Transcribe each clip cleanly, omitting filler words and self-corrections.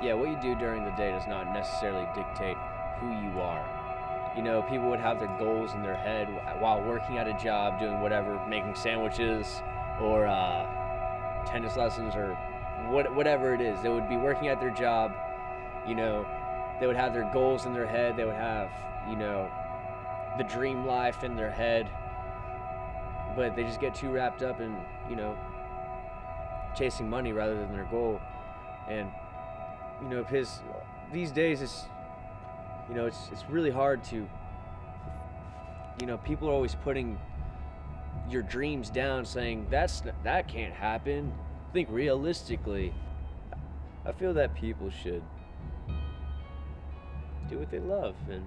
yeah, what you do during the day does not necessarily dictate who you are. You know, people would have their goals in their head while working at a job, doing whatever, making sandwiches or tennis lessons or whatever it is. They would be working at their job, you know, they would have their goals in their head, they would have, you know, the dream life in their head, but they just get too wrapped up in, you know, chasing money rather than their goal. And, you know, these days it's, you know, it's really hard to, you know, people are always putting your dreams down, saying that can't happen. Think realistically. I feel that people should do what they love and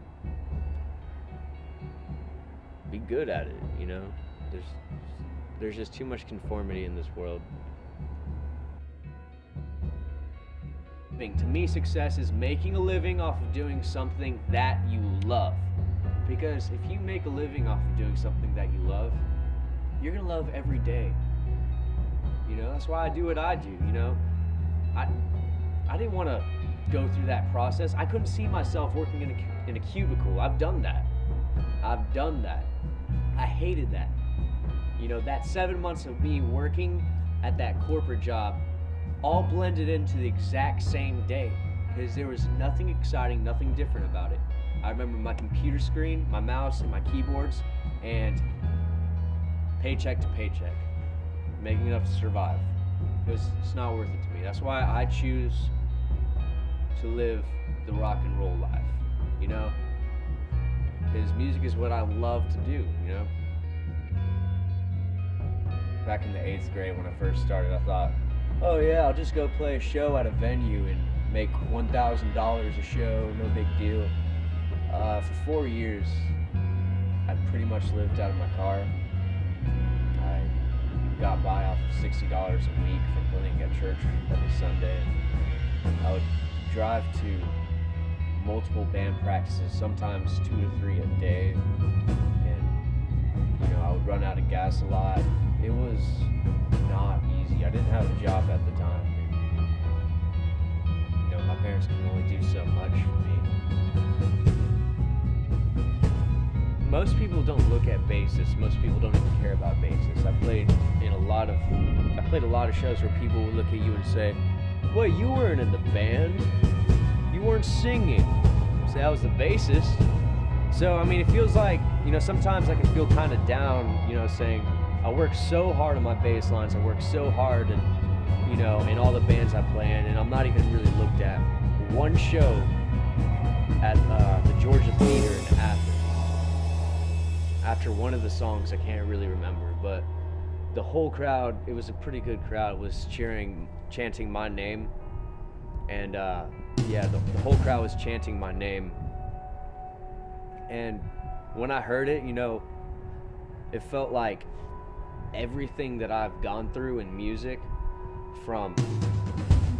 be good at it, you know? There's just too much conformity in this world. To me, success is making a living off of doing something that you love. Because if you make a living off of doing something that you love, you're gonna love every day. You know, that's why I do what I do, you know? I didn't want to go through that process. I couldn't see myself working in a cubicle. I've done that. I hated that. You know, that 7 months of me working at that corporate job all blended into the exact same day because there was nothing exciting, nothing different about it. I remember my computer screen, my mouse, and my keyboards, and paycheck to paycheck, making enough to survive. It's not worth it to me. That's why I choose to live the rock and roll life, you know? Because music is what I love to do, you know? Back in the 8th grade when I first started, I thought, oh yeah, I'll just go play a show at a venue and make $1,000 a show, no big deal. For 4 years, I pretty much lived out of my car. I got by off of $60 a week for playing at church every Sunday. I would drive to multiple band practices, sometimes 2 to 3 a day, and you know, I would run out of gas a lot. It was not easy. I didn't have a job at the time, and, you know, my parents can only do so much for me. Most people don't look at bassists. Most people don't even care about bassists. I played a lot of shows where people would look at you and say, "Well, you weren't in the band. You weren't singing." Say I was the bassist. So I mean, it feels like, you know, sometimes I can feel kind of down, you know, saying I work so hard on my bass lines. I work so hard, and you know, in all the bands I play in, and I'm not even really looked at. One show at the Georgia Theater in Athens. After one of the songs, I can't really remember, but the whole crowd, it was a pretty good crowd, was chanting my name. And yeah, the whole crowd was chanting my name. And when I heard it, you know, it felt like everything that I've gone through in music, from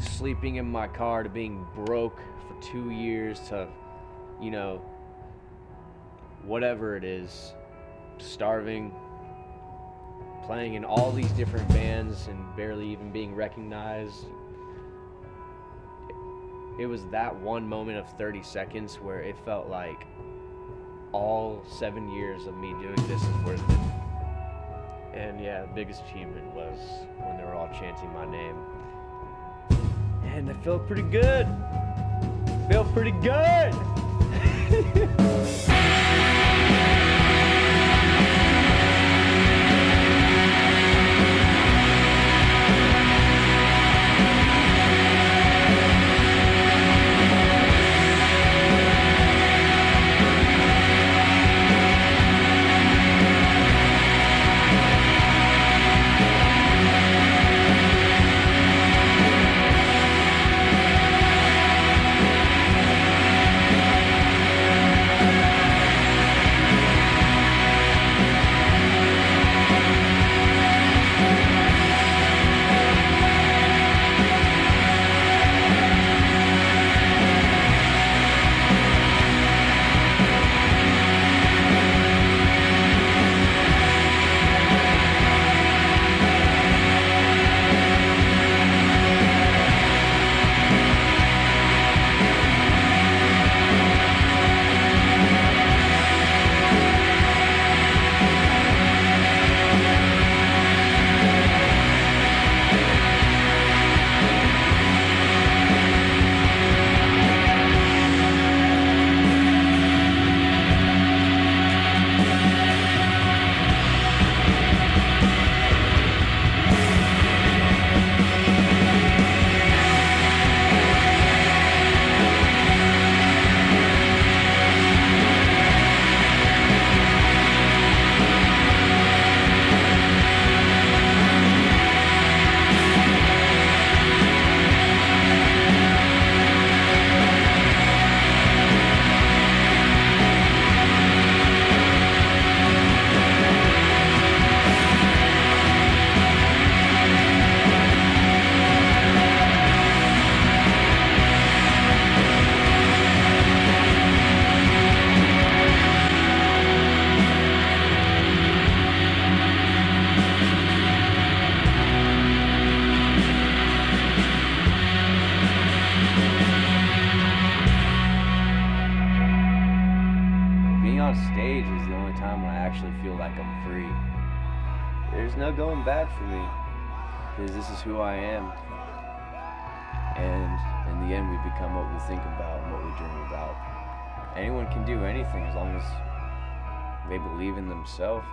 sleeping in my car to being broke for 2 years to, you know, whatever it is, starving, playing in all these different bands and barely even being recognized. It was that one moment of 30 seconds where it felt like all 7 years of me doing this is worth it. And yeah, the biggest achievement was when they were all chanting my name. And it felt pretty good. Felt pretty good. off stage is the only time when I actually feel like I'm free. There's no going back for me, because this is who I am. And in the end, we become what we think about and what we dream about. Anyone can do anything as long as they believe in themselves.